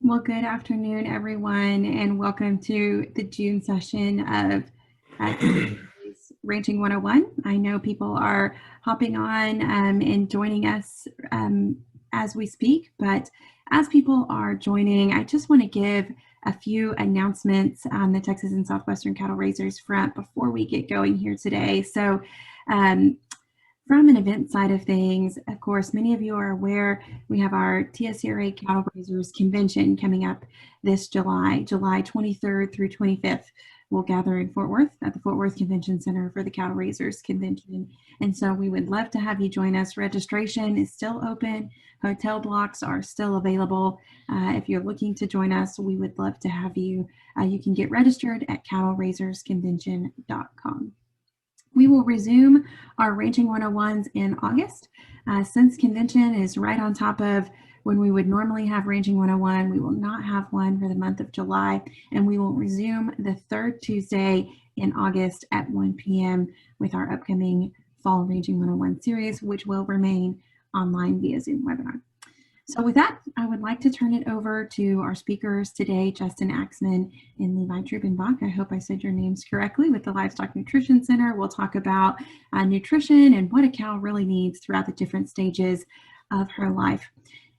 Well, good afternoon, everyone, and welcome to the June session of Ranching 101. I know people are hopping on and joining us as we speak, but as people are joining, I just want to give a few announcements on the Texas and Southwestern Cattle Raisers front before we get going here today. So, from an event side of things, of course, many of you are aware we have our TSCRA Cattle Raisers Convention coming up this July 23rd through 25th. We'll gather in Fort Worth at the Fort Worth Convention Center for the Cattle Raisers Convention. And so we would love to have you join us. Registration is still open. Hotel blocks are still available. If you're looking to join us, we would love to have you. You can get registered at cattleraisers.convention.com. We will resume our Ranching 101s in August. Since convention is right on top of when we would normally have Ranching 101, we will not have one for the month of July, and we will resume the third Tuesday in August at 1 p.m. with our upcoming Fall Ranching 101 series, which will remain online via Zoom webinar. So with that, I would like to turn it over to our speakers today, Justin Axman and Levi Trubenbach. I hope I said your names correctly with the Livestock Nutrition Center. We'll talk about nutrition and what a cow really needs throughout the different stages of her life.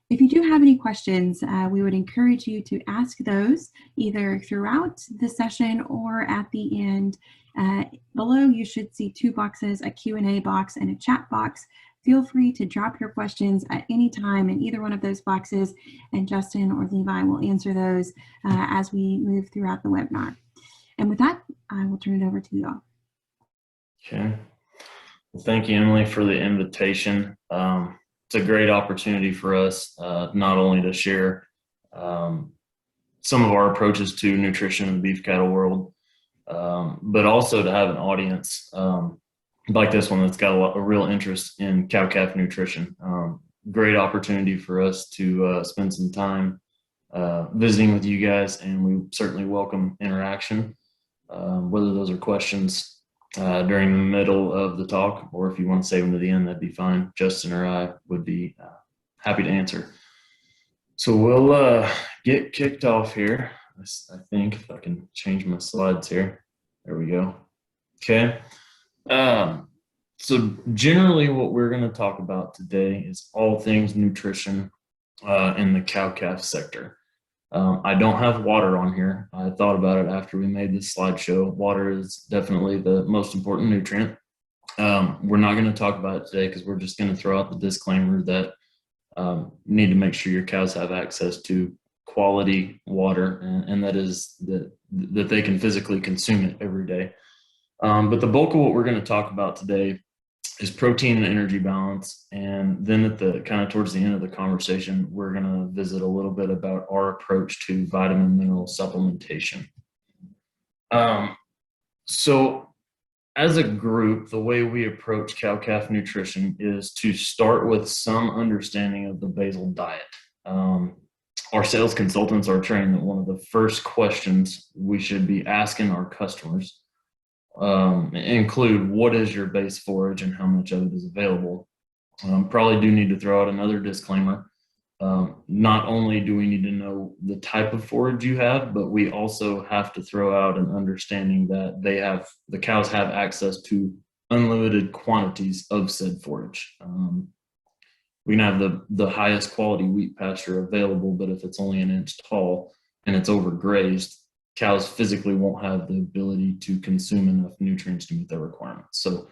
If you do have any questions, we would encourage you to ask those either throughout the session or at the end. Below, you should see two boxes, a Q&A box and a chat box. Feel free to drop your questions at any time in either one of those boxes, and Justin or Levi will answer those as we move throughout the webinar. And with that, I will turn it over to you all. Okay. Well, thank you, Emily, for the invitation. It's a great opportunity for us not only to share some of our approaches to nutrition in the beef cattle world, but also to have an audience like this one that's got a real interest in cow-calf nutrition. Great opportunity for us to spend some time visiting with you guys, and we certainly welcome interaction, whether those are questions during the middle of the talk, or if you want to save them to the end, that'd be fine. Justin or I would be happy to answer. So we'll get kicked off here. I think if I can change my slides here. There we go. Okay. So generally what we're going to talk about today is all things nutrition in the cow-calf sector. I don't have water on here. I thought about it after we made this slideshow. Water is definitely the most important nutrient. We're not going to talk about it today because we're just going to throw out the disclaimer that you need to make sure your cows have access to quality water, and that is that they can physically consume it every day. But the bulk of what we're going to talk about today is protein and energy balance. And then at the kind of towards the end of the conversation, we're going to visit a little bit about our approach to vitamin mineral supplementation. So as a group, the way we approach cow-calf nutrition is to start with some understanding of the basal diet. Our sales consultants are trained that one of the first questions we should be asking our customers include what is your base forage and how much of it is available. Probably do need to throw out another disclaimer. Not only do we need to know the type of forage you have, but we also have to throw out an understanding that the cows have access to unlimited quantities of said forage. We can have the highest quality wheat pasture available, but if it's only an inch tall and it's overgrazed, cows physically won't have the ability to consume enough nutrients to meet their requirements. So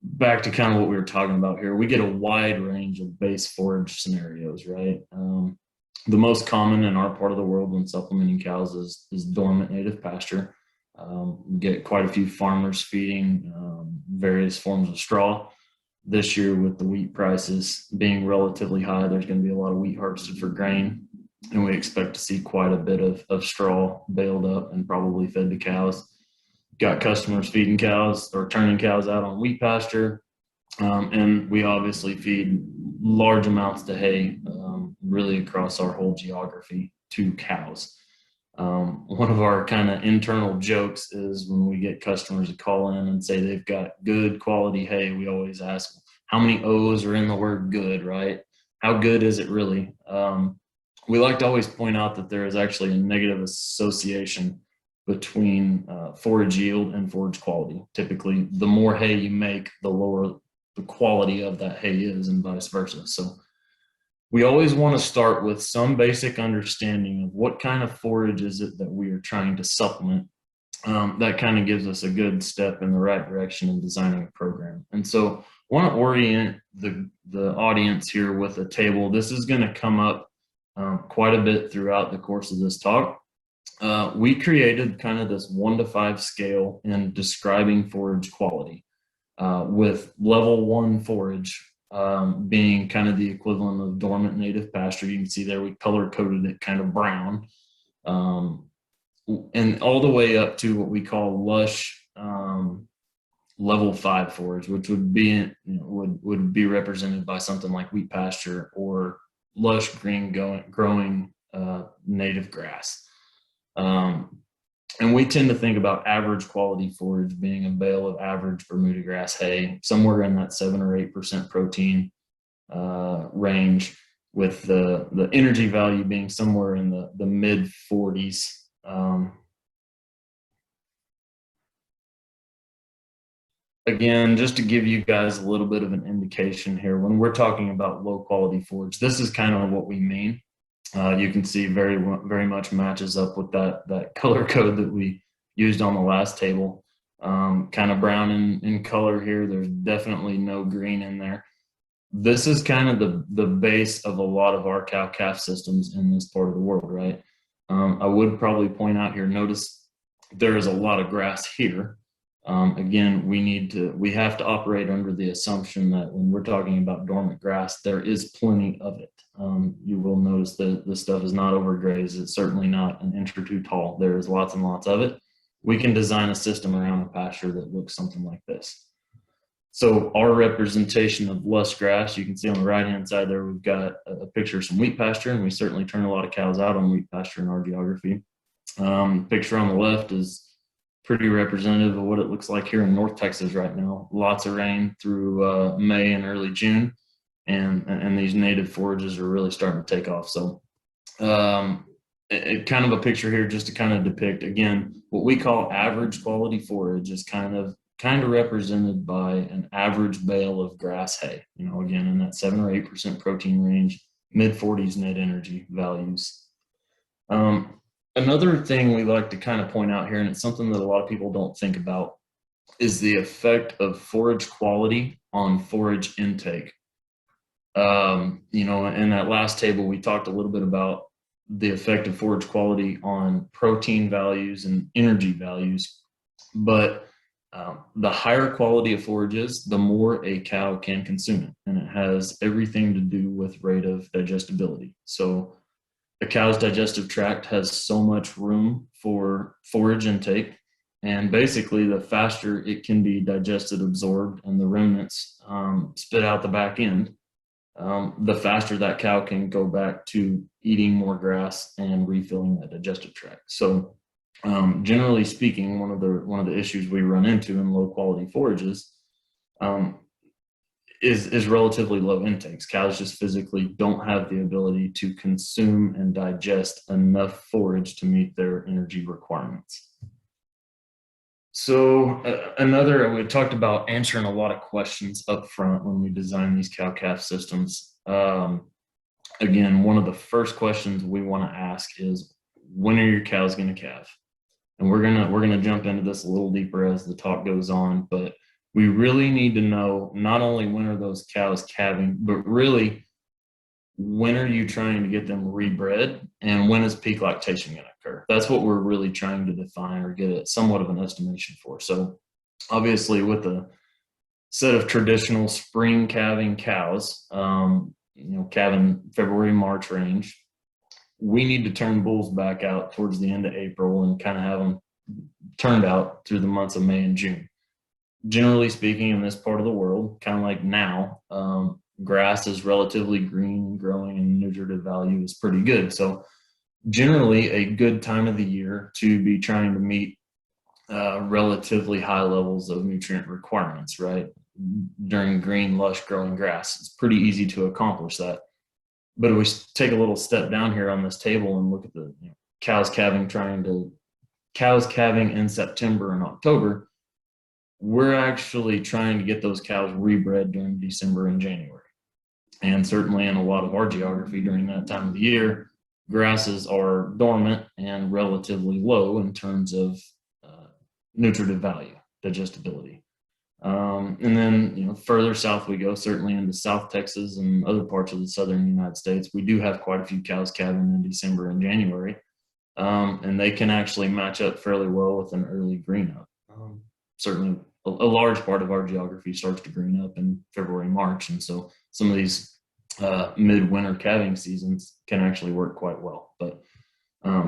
back to kind of what we were talking about here, we get a wide range of base forage scenarios, right? The most common in our part of the world when supplementing cows is dormant native pasture. We get quite a few farmers feeding various forms of straw. This year with the wheat prices being relatively high, there's going to be a lot of wheat harvested for grain. And we expect to see quite a bit of straw baled up and probably fed to cows. Got customers feeding cows or turning cows out on wheat pasture. And we obviously feed large amounts to hay really across our whole geography to cows. One of our kind of internal jokes is when we get customers to call in and say they've got good quality hay, we always ask how many O's are in the word good, right? How good is it really? we like to always point out that there is actually a negative association between forage yield and forage quality. Typically, the more hay you make, the lower the quality of that hay is, and vice versa. So we always want to start with some basic understanding of what kind of forage is it that we are trying to supplement. That kind of gives us a good step in the right direction in designing a program. And so I want to orient the audience here with a table. This is going to come up quite a bit throughout the course of this talk. We created kind of this 1 to 5 scale in describing forage quality, with level 1 forage being kind of the equivalent of dormant native pasture. You can see there we color coded it kind of brown, and all the way up to what we call lush level 5 forage, which would be would be represented by something like wheat pasture or lush green growing native grass. And we tend to think about average quality forage being a bale of average Bermuda grass hay, somewhere in that 7 or 8% protein range, with the energy value being somewhere in the mid 40s. Again, just to give you guys a little bit of an indication here, when we're talking about low quality forage, this is kind of what we mean. You can see very much matches up with that color code that we used on the last table. Kind of brown in color here. There's definitely no green in there. This is kind of the base of a lot of our cow-calf systems in this part of the world, right? I would probably point out here, notice there is a lot of grass here. Again, we have to operate under the assumption that when we're talking about dormant grass, there is plenty of it. You will notice that this stuff is not overgrazed. It's certainly not an inch or two tall. There is lots and lots of it. We can design a system around a pasture that looks something like this. So our representation of lush grass, you can see on the right-hand side there, we've got a picture of some wheat pasture, and we certainly turn a lot of cows out on wheat pasture in our geography. Picture on the left is pretty representative of what it looks like here in North Texas right now. Lots of rain through May and early June, and these native forages are really starting to take off. So kind of a picture here just to kind of depict, again, what we call average quality forage is kind of represented by an average bale of grass hay, again, in that 7 or 8% protein range, mid 40s net energy values. Another thing we like to kind of point out here, and it's something that a lot of people don't think about, is the effect of forage quality on forage intake. In that last table, we talked a little bit about the effect of forage quality on protein values and energy values, but the higher quality of forages, the more a cow can consume it, and it has everything to do with rate of digestibility. So a cow's digestive tract has so much room for forage intake, and basically the faster it can be digested, absorbed, and the remnants spit out the back end, the faster that cow can go back to eating more grass and refilling that digestive tract. So generally speaking, one of the issues we run into in low quality forages is relatively low intakes. Cows just physically don't have the ability to consume and digest enough forage to meet their energy requirements. So we talked about answering a lot of questions up front when we design these cow-calf systems. Again, one of the first questions we want to ask is, when are your cows going to calve? And we're gonna jump into this a little deeper as the talk goes on, but we really need to know not only when are those cows calving, but really when are you trying to get them rebred, and when is peak lactation going to occur? That's what we're really trying to define or get somewhat of an estimation for. So obviously with a set of traditional spring calving cows, calving February, March range, we need to turn bulls back out towards the end of April and kind of have them turned out through the months of May and June. Generally speaking, in this part of the world, kind of like now, grass is relatively green and growing, and nutritive value is pretty good. So generally a good time of the year to be trying to meet relatively high levels of nutrient requirements, right? During green, lush growing grass, it's pretty easy to accomplish that. But if we take a little step down here on this table and look at the cows calving in September and October, we're actually trying to get those cows rebred during December and January. And certainly in a lot of our geography during that time of the year, grasses are dormant and relatively low in terms of nutritive value, digestibility. And then, further south we go, certainly into South Texas and other parts of the southern United States, we do have quite a few cows calving in December and January. And they can actually match up fairly well with an early green up. Certainly a large part of our geography starts to green up in February, March. And so some of these midwinter calving seasons can actually work quite well. But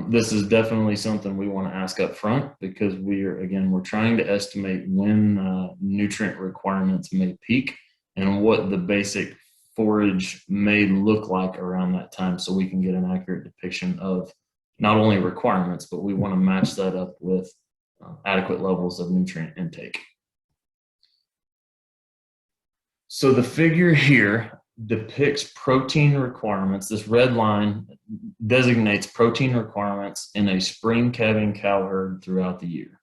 this is definitely something we want to ask up front, because we're trying to estimate when nutrient requirements may peak and what the basic forage may look like around that time, so we can get an accurate depiction of not only requirements, but we want to match that up with adequate levels of nutrient intake. So the figure here depicts protein requirements. This red line designates protein requirements in a spring calving cow herd throughout the year.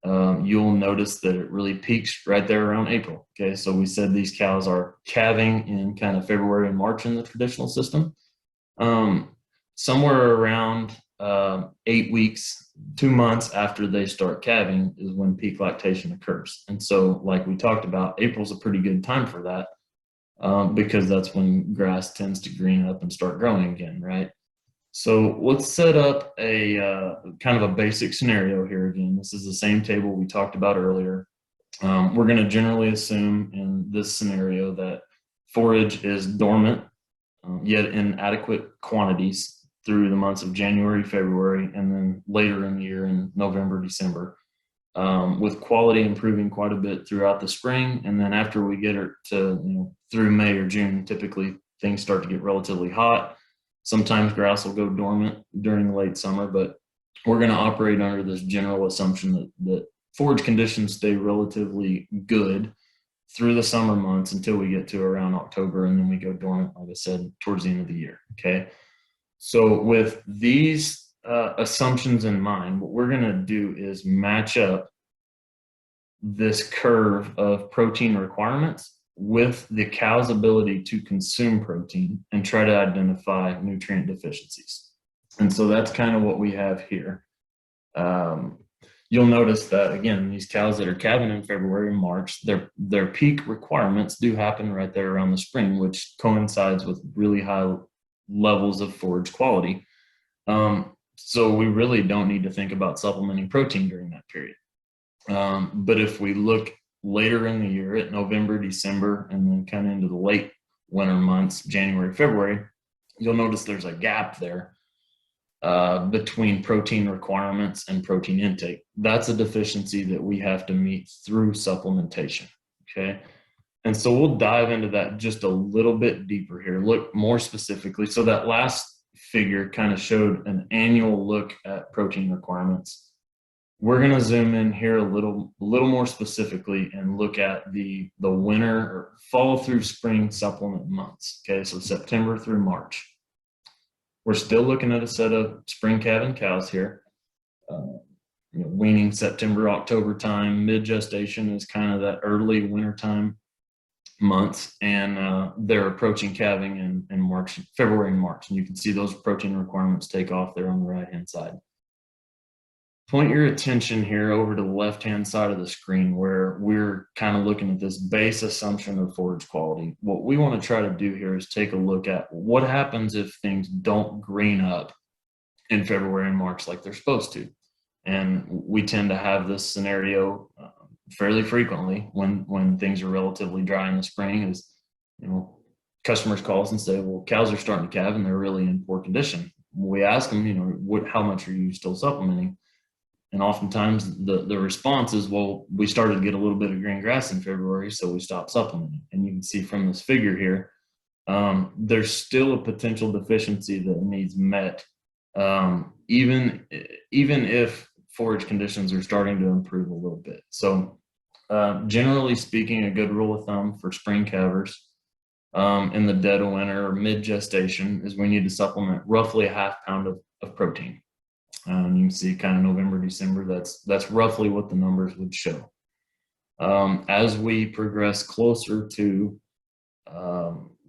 You'll notice that it really peaks right there around April. Okay, so we said these cows are calving in kind of February and March in the traditional system. Somewhere around 8 weeks, 2 months after they start calving is when peak lactation occurs. And so, like we talked about, April's a pretty good time for that, because that's when grass tends to green up and start growing again, right? So let's set up a kind of a basic scenario here again. This is the same table we talked about earlier. We're going to generally assume in this scenario that forage is dormant, yet in adequate quantities through the months of January, February, and then later in the year in November, December, with quality improving quite a bit throughout the spring. And then after we get it to, through May or June, typically things start to get relatively hot. Sometimes grass will go dormant during the late summer, but we're going to operate under this general assumption that forage conditions stay relatively good through the summer months until we get to around October, and then we go dormant, like I said, towards the end of the year. Okay. So with these assumptions in mind, what we're going to do is match up this curve of protein requirements with the cow's ability to consume protein and try to identify nutrient deficiencies. And so that's kind of what we have here. You'll notice that, again, these cows that are calving in February and March, their peak requirements do happen right there around the spring, which coincides with really high levels of forage quality. So we really don't need to think about supplementing protein during that period. But if we look later in the year at November, December, and then kind of into the late winter months, January, February, you'll notice there's a gap there between protein requirements and protein intake. That's a deficiency that we have to meet through supplementation. Okay. And so we'll dive into that just a little bit deeper here, look more specifically. So that last figure kind of showed an annual look at protein requirements. We're going to zoom in here a little more specifically and look at the winter or fall through spring supplement months. Okay, so September through March. We're still looking at a set of spring calving cows here. Weaning September, October time, mid-gestation is kind of that early wintertime months, and they're approaching calving in March, February and March. And you can see those protein requirements take off there on the right-hand side. Point your attention here over to the left-hand side of the screen where we're kind of looking at this base assumption of forage quality. What we want to try to do here is take a look at what happens if things don't green up in February and March like they're supposed to. And we tend to have this scenario fairly frequently when things are relatively dry in the spring is, customers call us and say, well, cows are starting to calve and they're really in poor condition. We ask them, how much are you still supplementing? And oftentimes the response is, well, we started to get a little bit of green grass in February, so we stopped supplementing. And you can see from this figure here, there's still a potential deficiency that needs met, even if forage conditions are starting to improve a little bit. So generally speaking, a good rule of thumb for spring calvers in the dead of winter or mid gestation is we need to supplement roughly a half pound of protein. You can see kind of November, December, that's roughly what the numbers would show. As we progress closer to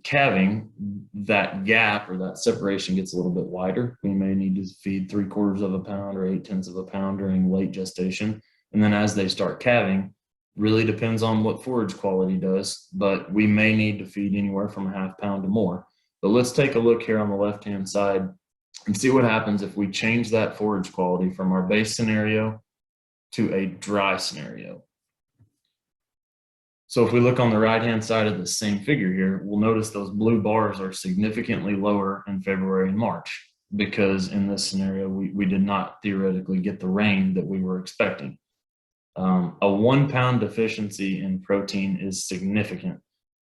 calving, that gap or that separation gets a little bit wider. We may need to feed 3/4 of a pound or 8/10 of a pound during late gestation. And then as they start calving, really depends on what forage quality does, but we may need to feed anywhere from a half pound to more. But let's take a look here on the left-hand side and see what happens if we change that forage quality from our base scenario to a dry scenario. So if we look on the right-hand side of the same figure here, we'll notice those blue bars are significantly lower in February and March, because in this scenario, we did not theoretically get the rain that we were expecting. A 1 pound deficiency in protein is significant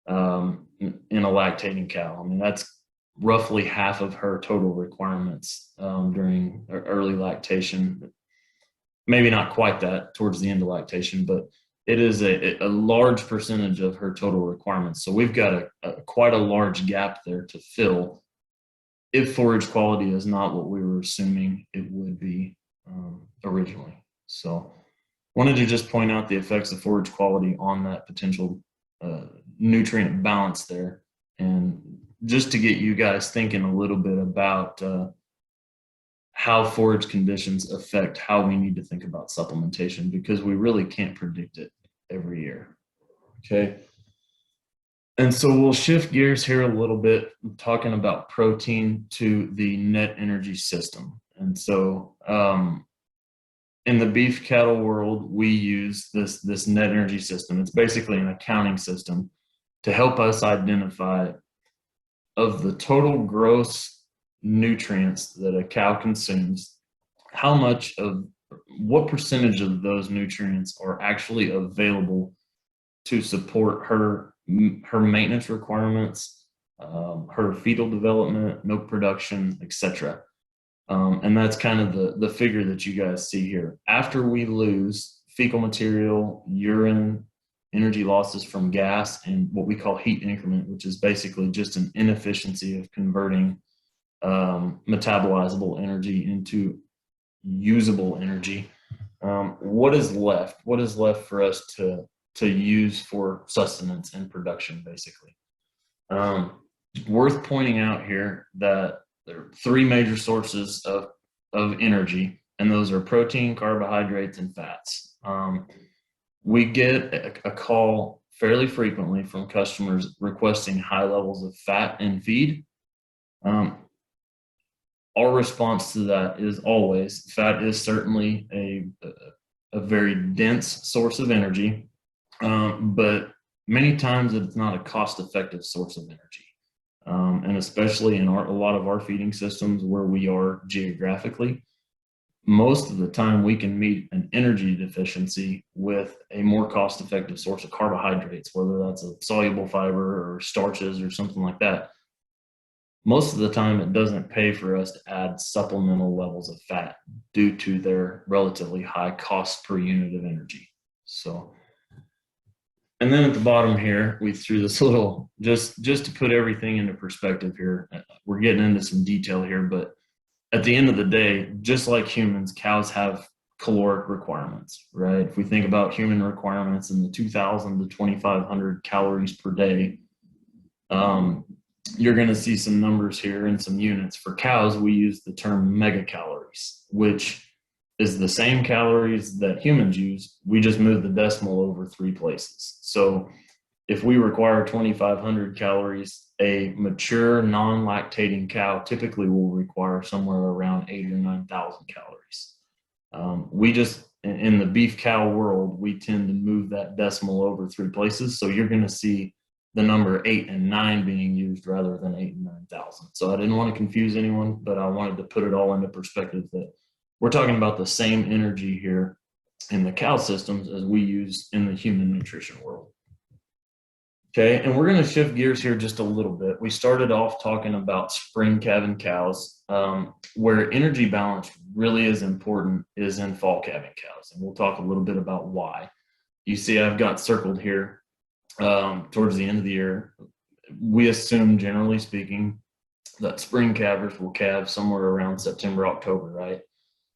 in a lactating cow. I mean, that's roughly half of her total requirements during early lactation. Maybe not quite that towards the end of lactation, but it is a large percentage of her total requirements. So we've got quite a large gap there to fill if forage quality is not what we were assuming it would be originally. So wanted to just point out the effects of forage quality on that potential nutrient balance there, and just to get you guys thinking a little bit about how forage conditions affect how we need to think about supplementation, because we really can't predict it every year. Okay. And so we'll shift gears here a little bit, talking about protein to the net energy system. And so in the beef cattle world, we use this net energy system. It's basically an accounting system to help us identify of the total gross nutrients that a cow consumes, what percentage of those nutrients are actually available to support her maintenance requirements, her fetal development, milk production, etc. And that's kind of the figure that you guys see here. After we lose fecal material, urine, energy losses from gas, and what we call heat increment, which is basically just an inefficiency of converting metabolizable energy into usable energy. What is left? What is left for us to use for sustenance and production, basically? Worth pointing out here that there are 3 major sources of energy, and those are protein, carbohydrates, and fats. We get a call fairly frequently from customers requesting high levels of fat in feed. Our response to that is always, fat is certainly a very dense source of energy, but many times it's not a cost-effective source of energy. And especially in a lot of our feeding systems where we are geographically, most of the time we can meet an energy deficiency with a more cost-effective source of carbohydrates, whether that's a soluble fiber or starches or something like that. Most of the time it doesn't pay for us to add supplemental levels of fat due to their relatively high cost per unit of energy. So, and then at the bottom here, we threw this little, just to put everything into perspective here. We're getting into some detail here, but at the end of the day, just like humans, cows have caloric requirements, right? If we think about human requirements in the 2,000 to 2,500 calories per day, you're going to see some numbers here and some units. For cows, we use the term megacalories, which is the same calories that humans use. We just move the decimal over 3 places. So if we require 2,500 calories, a mature non-lactating cow typically will require somewhere around 8,000 or 9,000 calories. We just, in the beef cow world, we tend to move that decimal over 3 places. So you're going to see the number 8 and 9 being used rather than 8,000 and 9,000. So I didn't want to confuse anyone, but I wanted to put it all into perspective that we're talking about the same energy here in the cow systems as we use in the human nutrition world. Okay, and we're going to shift gears here just a little bit. We started off talking about spring calving cows. Where energy balance really is important is in fall calving cows, and we'll talk a little bit about why. You see I've got circled here towards the end of the year, we assume, generally speaking, that spring calvers will calve somewhere around September, October, right?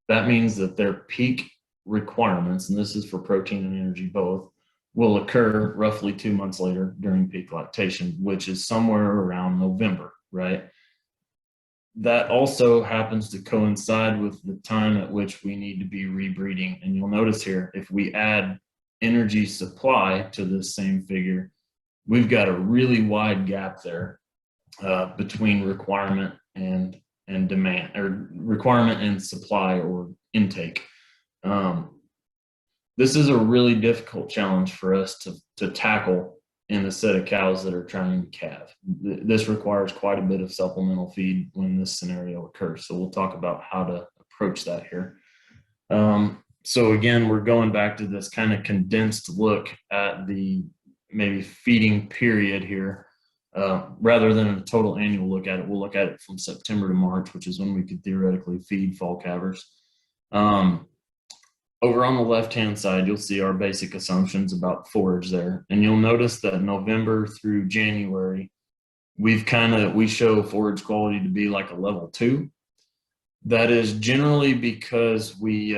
That means that their peak requirements, and this is for protein and energy both, will occur roughly 2 months later during peak lactation, which is somewhere around November, right? That also happens to coincide with the time at which we need to be rebreeding. And you'll notice here, if we add energy supply to this same figure, we've got a really wide gap there between requirement and demand, or requirement and supply or intake. This is a really difficult challenge for us to tackle in the set of cows that are trying to calve. This requires quite a bit of supplemental feed when this scenario occurs. So we'll talk about how to approach that here. So again, we're going back to this kind of condensed look at the maybe feeding period here. Rather than a total annual look at it, we'll look at it from September to March, which is when we could theoretically feed fall calvers. Over on the left-hand side, you'll see our basic assumptions about forage there. And you'll notice that November through January, we show forage quality to be like a level 2. That is generally because we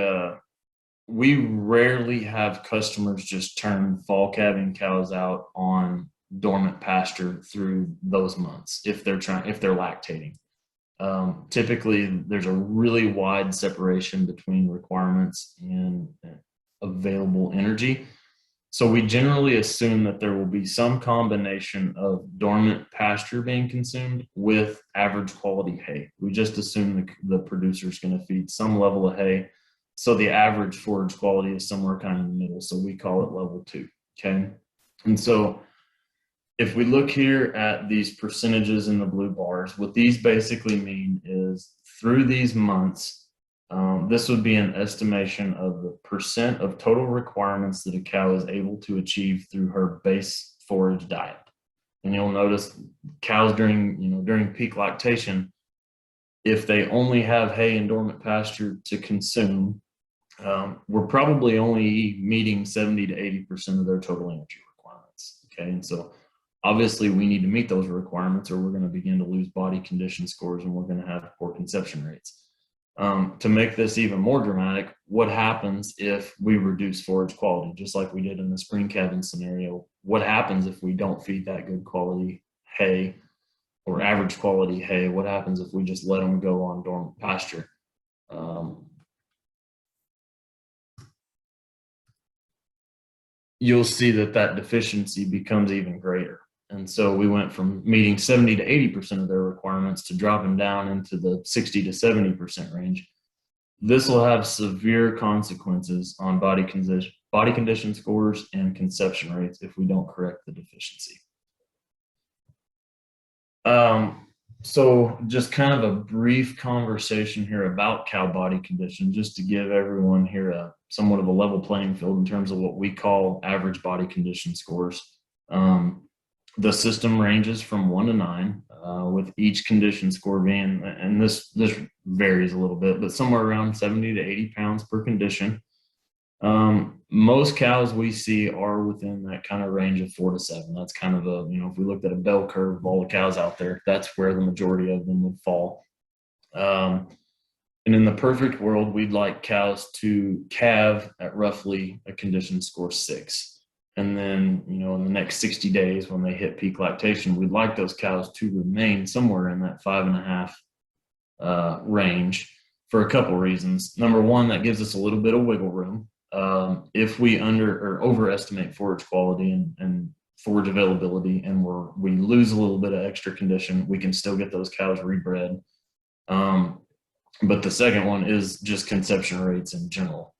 rarely have customers just turn fall calving cows out on dormant pasture through those months if they're lactating. Typically, there's a really wide separation between requirements and available energy. So we generally assume that there will be some combination of dormant pasture being consumed with average quality hay. We just assume the producer is going to feed some level of hay. So the average forage quality is somewhere kind of in the middle. So we call it level 2. Okay. And so if we look here at these percentages in the blue bars, what these basically mean is through these months, this would be an estimation of the percent of total requirements that a cow is able to achieve through her base forage diet. And you'll notice cows during peak lactation, if they only have hay and dormant pasture to consume, we're probably only meeting 70 to 80% of their total energy requirements. Okay, and so obviously, we need to meet those requirements or we're going to begin to lose body condition scores and we're going to have poor conception rates. To make this even more dramatic, what happens if we reduce forage quality, just like we did in the spring calving scenario? What happens if we don't feed that good quality hay or average quality hay? What happens if we just let them go on dormant pasture? You'll see that deficiency becomes even greater. And so we went from meeting 70 to 80% of their requirements to dropping down into the 60 to 70% range. This will have severe consequences on body condition scores and conception rates if we don't correct the deficiency. So just kind of a brief conversation here about cow body condition, just to give everyone here somewhat of a level playing field in terms of what we call average body condition scores. The system ranges from 1 to 9, with each condition score being, and this varies a little bit, but somewhere around 70 to 80 pounds per condition. Most cows we see are within that kind of range of 4 to 7. That's kind of if we looked at a bell curve of all the cows out there, that's where the majority of them would fall. And in the perfect world, we'd like cows to calve at roughly a condition score 6. And then, in the next 60 days when they hit peak lactation, we'd like those cows to remain somewhere in that 5.5 range for a couple reasons. Number one, that gives us a little bit of wiggle room. If we under or overestimate forage quality and forage availability, and we lose a little bit of extra condition, we can still get those cows rebred. But the second one is just conception rates in general.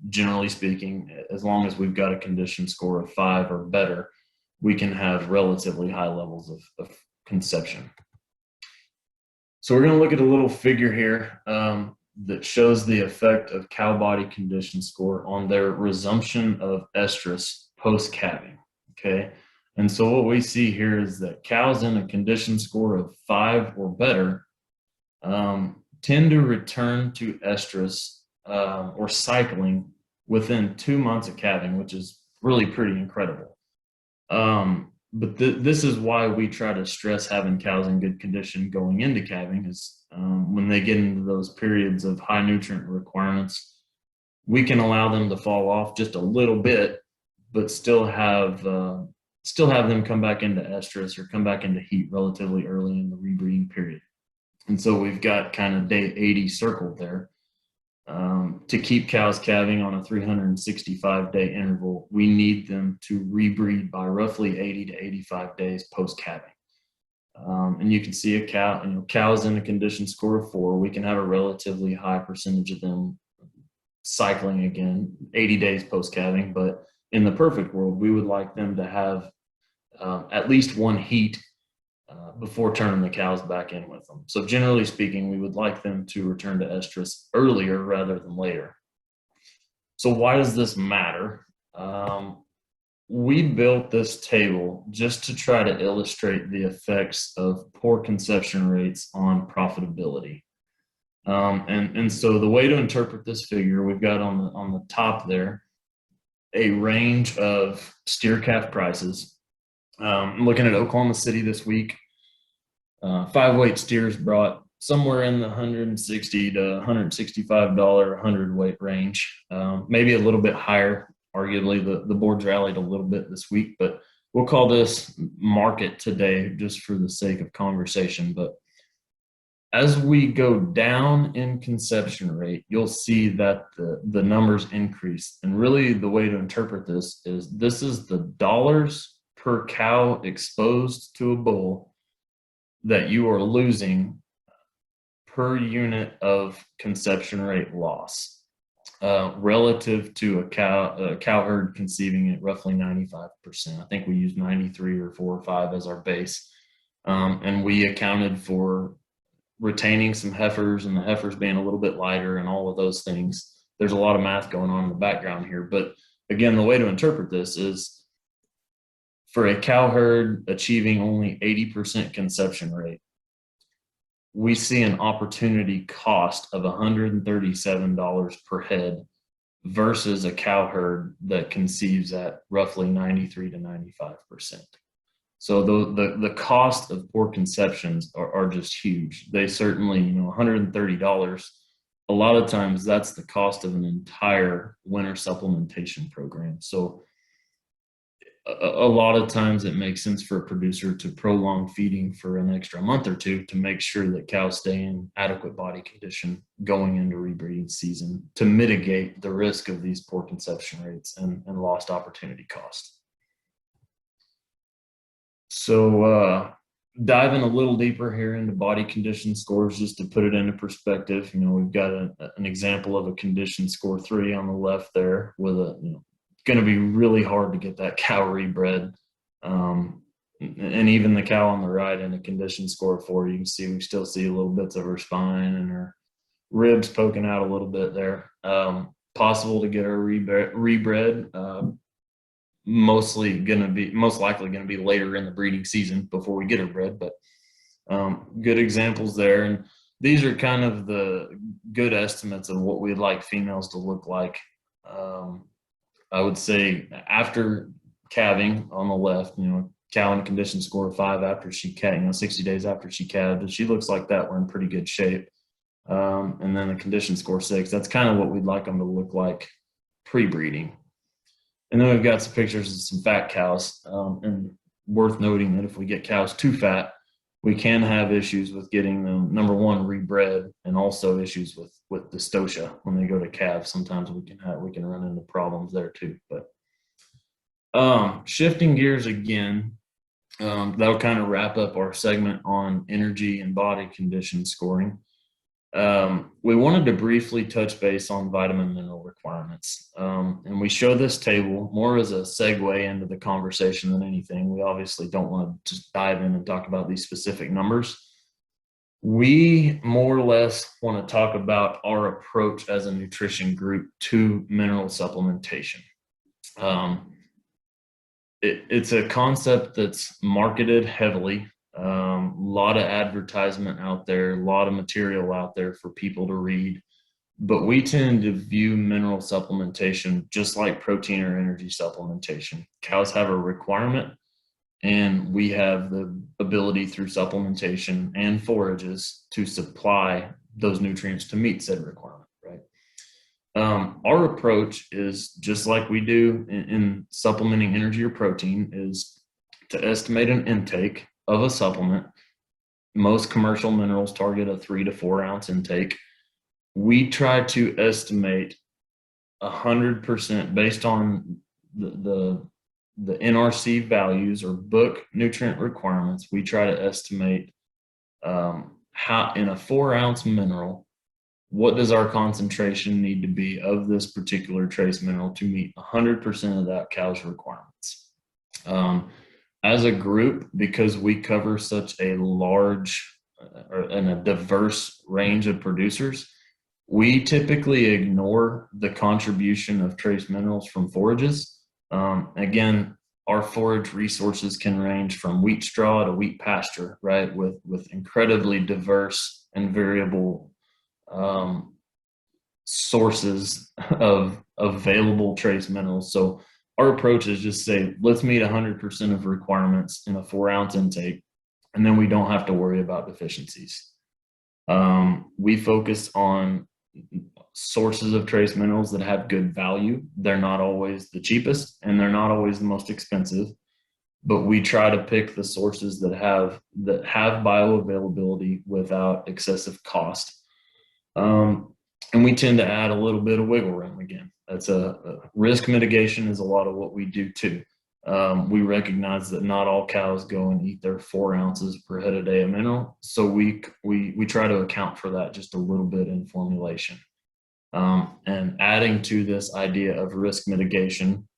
Generally speaking, as long as we've got a condition score of 5 or better, we can have relatively high levels of conception. So we're going to look at a little figure here that shows the effect of cow body condition score on their resumption of estrus post-calving. Okay, and so what we see here is that cows in a condition score of 5 or better tend to return to estrus or cycling within 2 months of calving, which is really pretty incredible. But this is why we try to stress having cows in good condition going into calving is when they get into those periods of high nutrient requirements, we can allow them to fall off just a little bit, but still have them come back into estrus or come back into heat relatively early in the rebreeding period. And so we've got kind of day 80 circled there. To keep cows calving on a 365-day interval, we need them to rebreed by roughly 80 to 85 days post-calving. And you can see a cow, cows in a condition score of 4, we can have a relatively high percentage of them cycling again 80 days post-calving. But in the perfect world, we would like them to have at least one heat before turning the cows back in with them. So generally speaking, we would like them to return to estrus earlier rather than later. So why does this matter? We built this table just to try to illustrate the effects of poor conception rates on profitability. And so the way to interpret this figure, we've got on the top there a range of steer calf prices. I'm looking at Oklahoma City this week. 5-weight steers brought somewhere in the $160 to $165 100-weight range, maybe a little bit higher. Arguably, the boards rallied a little bit this week, but we'll call this market today just for the sake of conversation. But as we go down in conception rate, you'll see that the numbers increase. And really the way to interpret this is the dollars per cow exposed to a bull that you are losing per unit of conception rate loss relative to a cow herd conceiving at roughly 95%. I think we used 93 or 4 or 5 as our base. And we accounted for retaining some heifers and the heifers being a little bit lighter and all of those things. There's a lot of math going on in the background here. But again, the way to interpret this is for a cow herd achieving only 80% conception rate, we see an opportunity cost of $137 per head versus a cow herd that conceives at roughly 93 to 95%. So the cost of poor conceptions are just huge. They certainly, $130, a lot of times that's the cost of an entire winter supplementation program. So a lot of times it makes sense for a producer to prolong feeding for an extra month or two to make sure that cows stay in adequate body condition going into rebreeding season to mitigate the risk of these poor conception rates and lost opportunity cost. So diving a little deeper here into body condition scores, just to put it into perspective, we've got an example of a condition score 3 on the left there with going to be really hard to get that cow rebred. And even the cow on the right in a condition score 4, you can see we still see little bits of her spine and her ribs poking out a little bit there. Possible to get her rebred. Most likely going to be later in the breeding season before we get her bred, but good examples there. And these are kind of the good estimates of what we'd like females to look like. I would say after calving on the left, cow in condition score 5 after she calved, 60 days after she calved, if she looks like that, we're in pretty good shape. And then the condition score 6, that's kind of what we'd like them to look like pre-breeding. And then we've got some pictures of some fat cows. And worth noting that if we get cows too fat, we can have issues with getting them, number one, rebred, and also issues with dystocia when they go to calve. Sometimes we can run into problems there too. But shifting gears again, that'll kind of wrap up our segment on energy and body condition scoring. We wanted to briefly touch base on vitamin mineral requirements. And we show this table more as a segue into the conversation than anything. We obviously don't want to just dive in and talk about these specific numbers. We more or less want to talk about our approach as a nutrition group to mineral supplementation. It's a concept that's marketed heavily. A lot of advertisement out there, a lot of material out there for people to read, but we tend to view mineral supplementation just like protein or energy supplementation. Cows have a requirement, and we have the ability through supplementation and forages to supply those nutrients to meet said requirement, right? Our approach is just like we do in supplementing energy or protein, is to estimate an intake of a supplement. Most commercial minerals target a 3 to 4 ounce intake. We try to estimate 100% based on the NRC values or book nutrient requirements. We try to estimate how in a 4 ounce mineral, what does our concentration need to be of this particular trace mineral to meet 100% of that cow's requirements. As a group, because we cover such a large and a diverse range of producers, we typically ignore the contribution of trace minerals from forages. Again, our forage resources can range from wheat straw to wheat pasture, right? With incredibly diverse and variable sources of available trace minerals. So our approach is just say, let's meet 100% of requirements in a 4 ounce intake, and then we don't have to worry about deficiencies. We focus on sources of trace minerals that have good value. They're not always the cheapest and they're not always the most expensive, but we try to pick the sources that have bioavailability without excessive cost. And we tend to add a little bit of wiggle room. Again, that's a risk mitigation is a lot of what we do too. We recognize that not all cows go and eat their 4 ounces per head a day of mineral. So we try to account for that just a little bit in formulation. And adding to this idea of risk mitigation,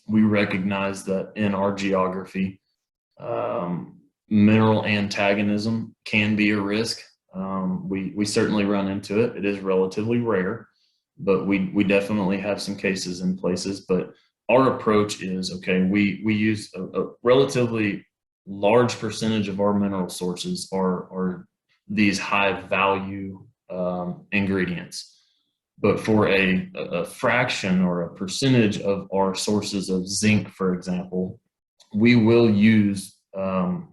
we recognize that in our geography, mineral antagonism can be a risk. We certainly run into it. It is relatively rare, but we definitely have some cases in places. But our approach is, okay, we use a relatively large percentage of our mineral sources are these high value ingredients. But for a fraction or a percentage of our sources of zinc, for example, we will use, call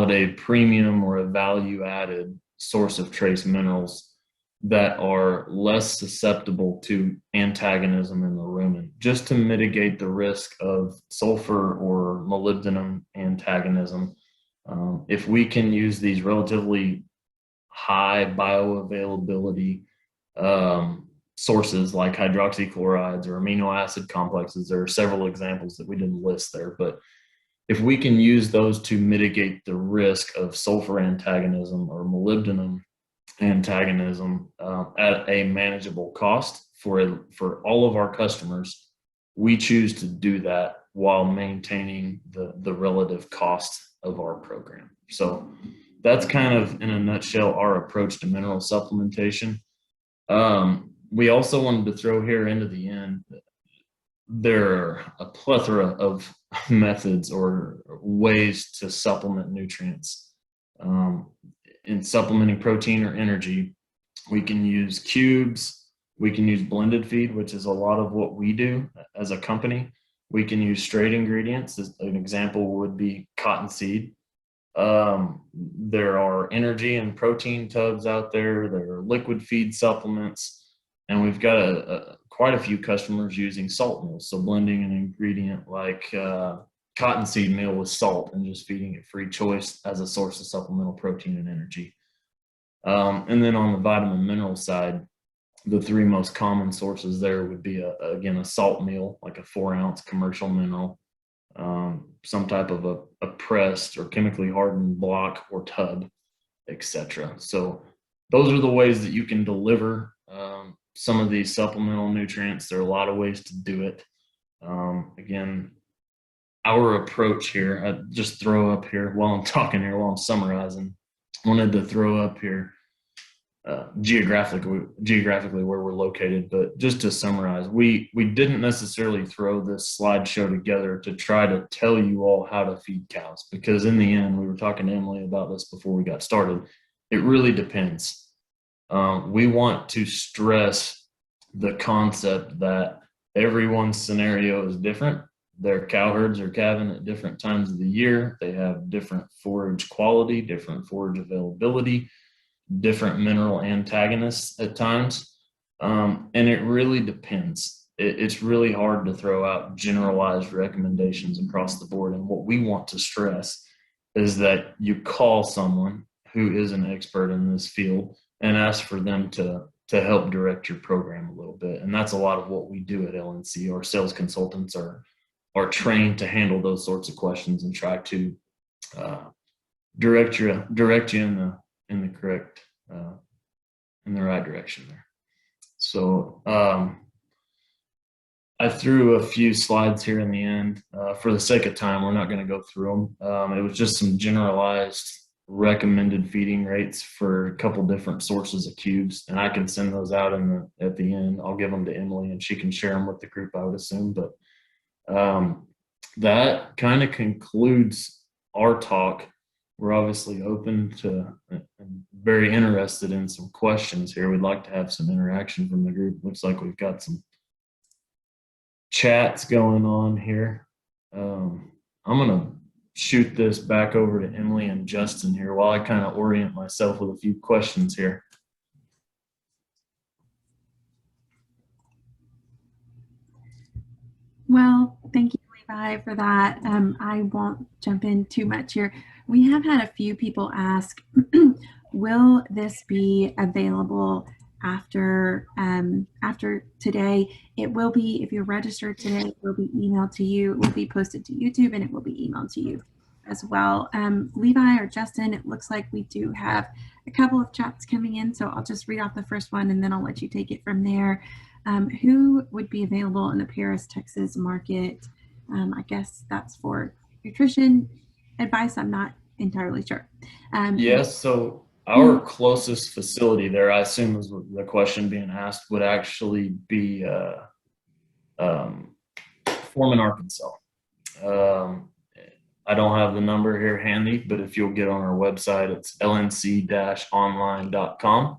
it a premium or a value added source of trace minerals that are less susceptible to antagonism in the rumen, just to mitigate the risk of sulfur or molybdenum antagonism. If we can use these relatively high bioavailability sources like hydroxychlorides or amino acid complexes, there are several examples that we didn't list there, but if we can use those to mitigate the risk of sulfur antagonism or molybdenum antagonism at a manageable cost for all of our customers, we choose to do that while maintaining the relative cost of our program. So that's kind of, in a nutshell, our approach to mineral supplementation. We also wanted to throw here into the end, there are a plethora of methods or ways to supplement nutrients. In supplementing protein or energy, we can use cubes, we can use blended feed, which is a lot of what we do as a company. We can use straight ingredients. An example would be cottonseed. There are energy and protein tubs out there. There are liquid feed supplements. And we've got quite a few customers using salt meals. So blending an ingredient like cottonseed meal with salt and just feeding it free choice as a source of supplemental protein and energy. And then on the vitamin mineral side, the 3 most common sources there would be, again, a salt meal, like a 4 ounce commercial mineral, some type of a pressed or chemically hardened block or tub, etc. So those are the ways that you can deliver some of these supplemental nutrients. There are a lot of ways to do it. Again, our approach here, I just throw up here while I'm talking here, while I'm summarizing, wanted to throw up here geographically where we're located. But just to summarize, we didn't necessarily throw this slideshow together to try to tell you all how to feed cows, because in the end, we were talking to Emily about this before we got started. It really depends. We want to stress the concept that everyone's scenario is different. their cow herds are calving at different times of the year. They have different forage quality, different forage availability, different mineral antagonists at times. And it really depends. It's really hard to throw out generalized recommendations across the board. And what we want to stress is that you call someone who is an expert in this field and ask for them to help direct your program a little bit. And that's a lot of what we do at LNC. Our sales consultants are trained to handle those sorts of questions and try to direct you in the correct in the right direction there. So I threw a few slides here in the end. For the sake of time, we're not going to go through them. It was just some generalized recommended feeding rates for a couple different sources of cubes, and I can send those out at the end. I'll give them to Emily and she can share them with the group, I would assume. But that kind of concludes our talk. We're obviously open to and very interested in some questions here. We'd like to have some interaction from the group. Looks like we've got some chats going on here. I'm going to shoot this back over to Emily and Justin here while I kind of orient myself with a few questions here. Well, thank you, Levi, for that. I won't jump in too much here. We have had a few people ask, will this be available after today? It will be. If you're registered today, it will be emailed to you. It will be posted to YouTube, and it will be emailed to you as well. Levi or Justin, it looks like we do have a couple of chats coming in, so I'll just read off the first one and then I'll let you take it from there. Who would be available in the Paris, Texas market? I guess that's for nutrition advice. I'm not entirely sure. Yes, so our closest facility there, I assume is the question being asked, would actually be Foreman, Arkansas. I don't have the number here handy, but if you'll get on our website, it's lnc-online.com.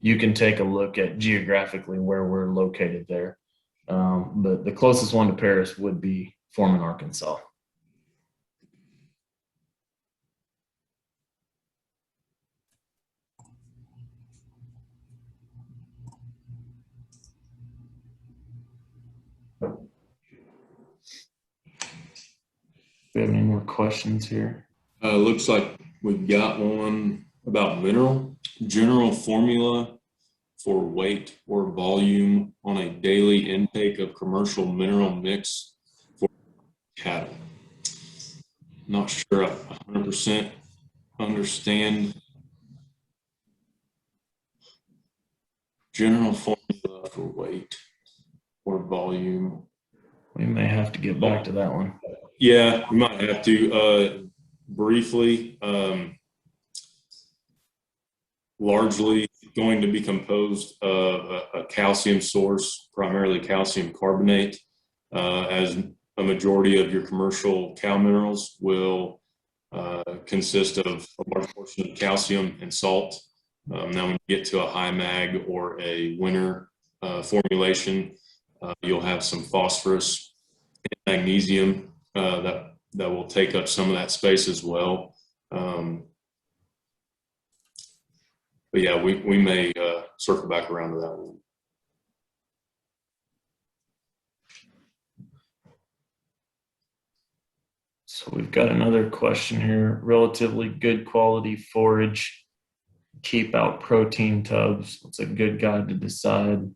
You can take a look at geographically where we're located there. But the closest one to Paris would be Foreman, Arkansas. Do we have any more questions here? Looks like we've got one about general formula for weight or volume on a daily intake of commercial mineral mix for cattle. Not sure I 100% understand. General formula for weight or volume. We may have to get back to that one. Yeah, we might have to. Briefly, largely going to be composed of a calcium source, primarily calcium carbonate, as a majority of your commercial cow minerals will consist of a large portion of calcium and salt. Now when you get to a high mag or a winter formulation, you'll have some phosphorus and magnesium that will take up some of that space as well. But yeah, we may circle back around to that one. So we've got another question here. Relatively good quality forage, keep out protein tubs. What's a good guide to decide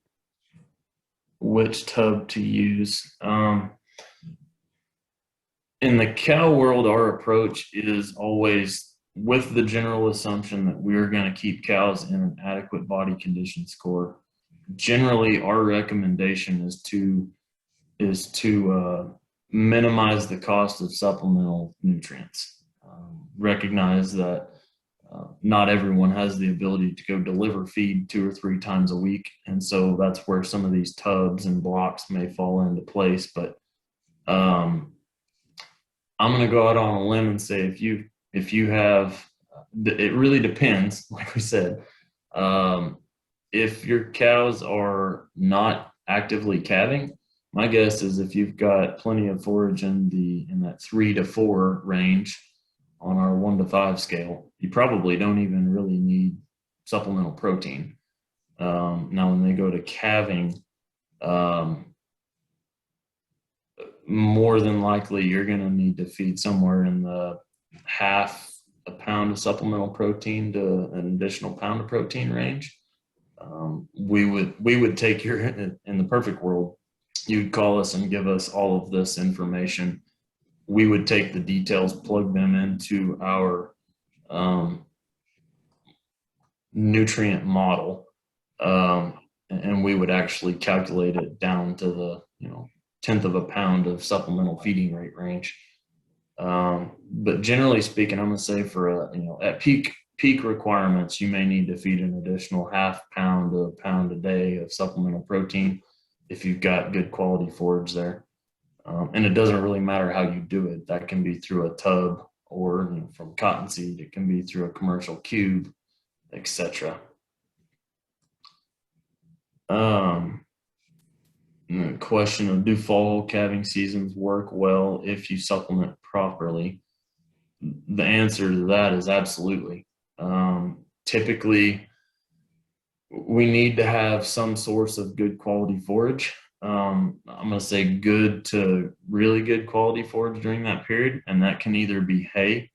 which tub to use? In the cow world, our approach is always with the general assumption that we're going to keep cows in an adequate body condition score. Generally, our recommendation is to minimize the cost of supplemental nutrients. Recognize that not everyone has the ability to go deliver feed 2 or 3 times a week, and so that's where some of these tubs and blocks may fall into place. But I'm going to go out on a limb and say if you have, it really depends, like we said. If your cows are not actively calving, my guess is if you've got plenty of forage in that 3 to 4 range on our 1 to 5 scale, you probably don't even really need supplemental protein. Now, when they go to calving, more than likely you're going to need to feed somewhere in the half a pound of supplemental protein to an additional pound of protein range. We would take your, in the perfect world, you'd call us and give us all of this information. We would take the details, plug them into our nutrient model, and we would actually calculate it down to the 1/10 of a pound of supplemental feeding rate range. But generally speaking, I'm going to say for at peak requirements, you may need to feed an additional half pound to a pound a day of supplemental protein if you've got good quality forage there. And it doesn't really matter how you do it. That can be through a tub or from cottonseed. It can be through a commercial cube, etc. The question of, do fall calving seasons work well if you supplement properly? The answer to that is absolutely. Typically, we need to have some source of good quality forage. I'm going to say good to really good quality forage during that period, and that can either be hay,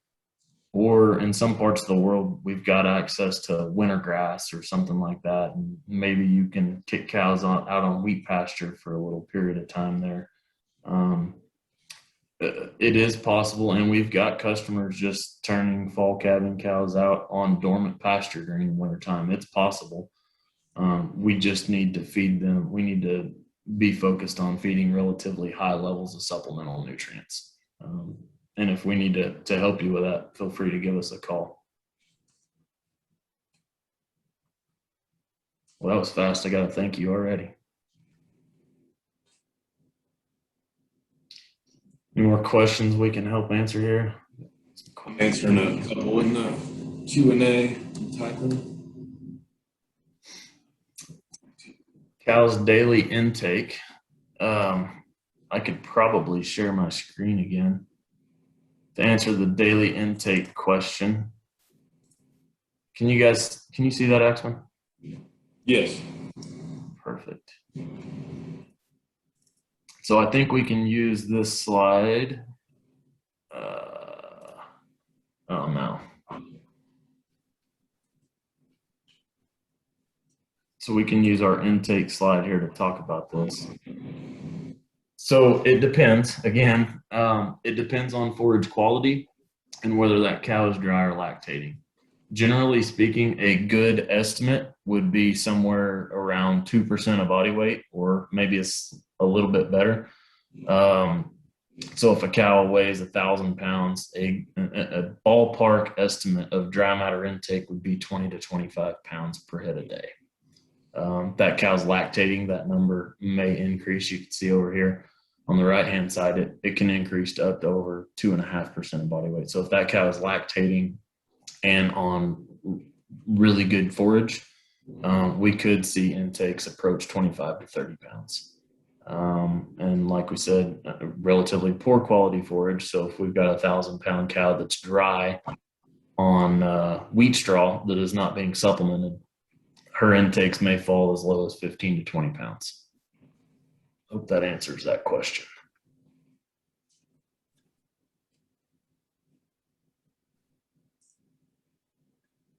or in some parts of the world, we've got access to winter grass or something like that. And maybe you can kick cows out on wheat pasture for a little period of time there. It is possible, and we've got customers just turning fall calving cows out on dormant pasture during the wintertime. It's possible. We just need to feed them. We need to be focused on feeding relatively high levels of supplemental nutrients. And if we need to help you with that, feel free to give us a call. Well, that was fast. I got to thank you already. Any more questions we can help answer here? I'm answering a couple in the Q&A typing. Cow's daily intake. I could probably share my screen again to answer the daily intake question. Can you see that, Axman? Yes. Perfect. So I think we can use this slide. Oh no. So we can use our intake slide here to talk about this. So it depends. Again, it depends on forage quality and whether that cow is dry or lactating. Generally speaking, a good estimate would be somewhere around 2% of body weight, or maybe it's a little bit better. So if a cow weighs 1,000 pounds, a ballpark estimate of dry matter intake would be 20 to 25 pounds per head a day. That cow's lactating, that number may increase. You can see over here on the right-hand side, it can increase to up to over 2.5% of body weight. So if that cow is lactating and on really good forage, we could see intakes approach 25 to 30 pounds. And like we said, relatively poor quality forage. So if we've got 1,000-pound cow that's dry on wheat straw that is not being supplemented, her intakes may fall as low as 15 to 20 pounds. Hope that answers that question.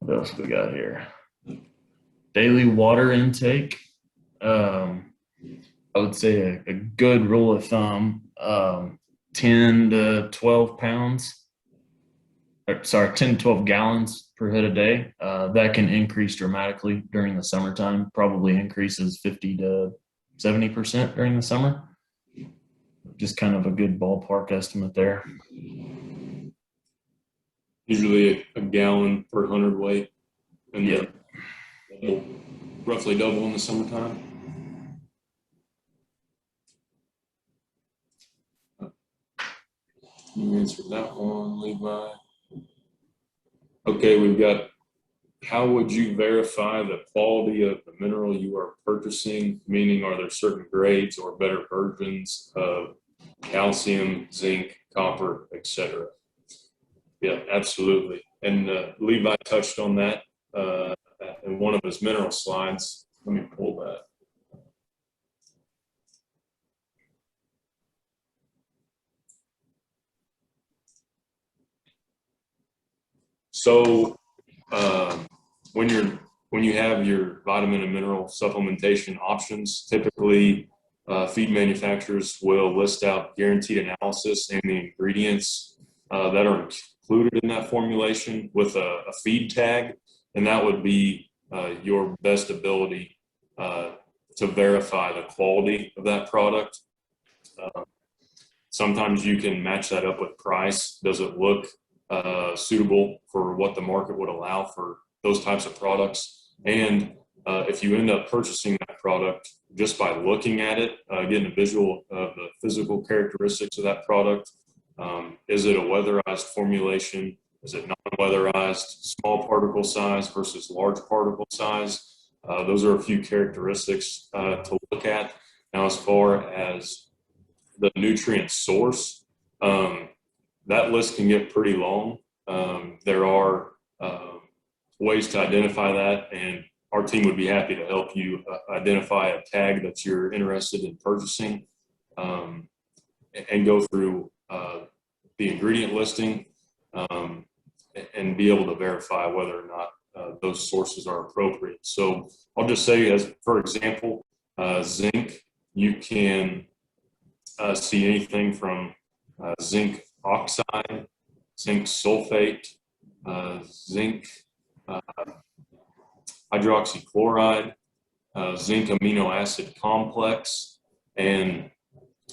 What else we got here? Daily water intake. I would say a good rule of thumb, 10 to 12 pounds, 10 to 12 gallons per head a day. That can increase dramatically during the summertime, probably increases 50 to 70% during the summer. Just kind of a good ballpark estimate there. Usually a gallon per 100 weight. And yeah, roughly double in the summertime. You answered that one, Levi. Okay, we've got how would you verify the quality of the mineral you are purchasing? Meaning, are there certain grades or better versions of calcium, zinc, copper, etc.? Yeah, absolutely. And Levi touched on that in one of his mineral slides. Let me pull that. So when you have your vitamin and mineral supplementation options, typically feed manufacturers will list out guaranteed analysis and the ingredients that are included in that formulation with a feed tag, and that would be your best ability to verify the quality of that product. Sometimes you can match that up with price. Does it look suitable for what the market would allow for those types of products? And if you end up purchasing that product just by looking at it, getting a visual of the physical characteristics of that product, is it a weatherized formulation? Is it non-weatherized? Small particle size versus large particle size? Those are a few characteristics to look at. Now, as far as the nutrient source, that list can get pretty long. There are ways to identify that, and our team would be happy to help you identify a tag that you're interested in purchasing, and go through the ingredient listing, and be able to verify whether or not those sources are appropriate. So I'll just say, as for example, zinc, you can see anything from zinc oxide, zinc sulfate, zinc hydroxychloride, zinc amino acid complex, and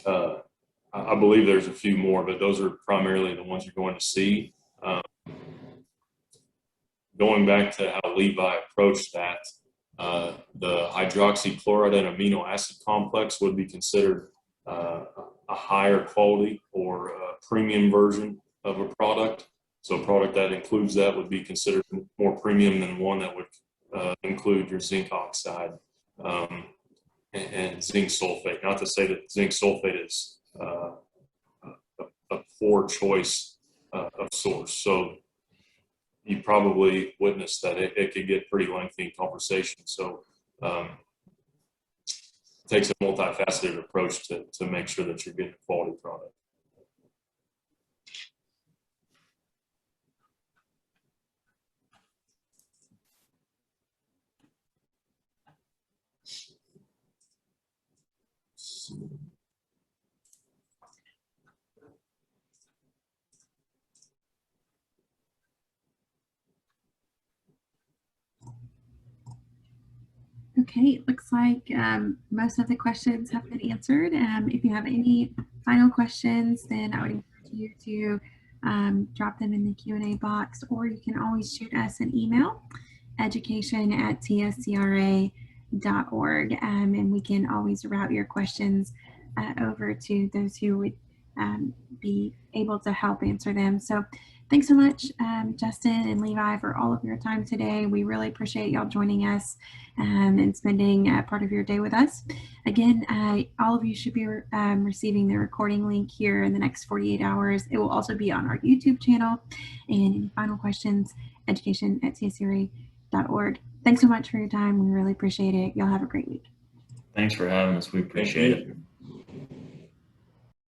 I believe there's a few more, but those are primarily the ones you're going to see. Going back to how Levi approached that, the hydroxychloride and amino acid complex would be considered a higher quality or a premium version of a product. So a product that includes that would be considered more premium than one that would include your zinc oxide and zinc sulfate. Not to say that zinc sulfate is a poor choice of source. So you probably witnessed that it could get pretty lengthy in conversation. So it takes a multifaceted approach to make sure that you're getting a quality product. Okay, it looks like most of the questions have been answered. If you have any final questions, then I would encourage you to drop them in the Q&A box, or you can always shoot us an email, education@tscra.org, and we can always route your questions over to those who would be able to help answer them. So thanks so much, Justin and Levi, for all of your time today. We really appreciate y'all joining us and spending part of your day with us. Again, all of you should be receiving the recording link here in the next 48 hours. It will also be on our YouTube channel. And any final questions, education@tscra.org. Thanks so much for your time. We really appreciate it. Y'all have a great week. Thanks for having us. We appreciate it.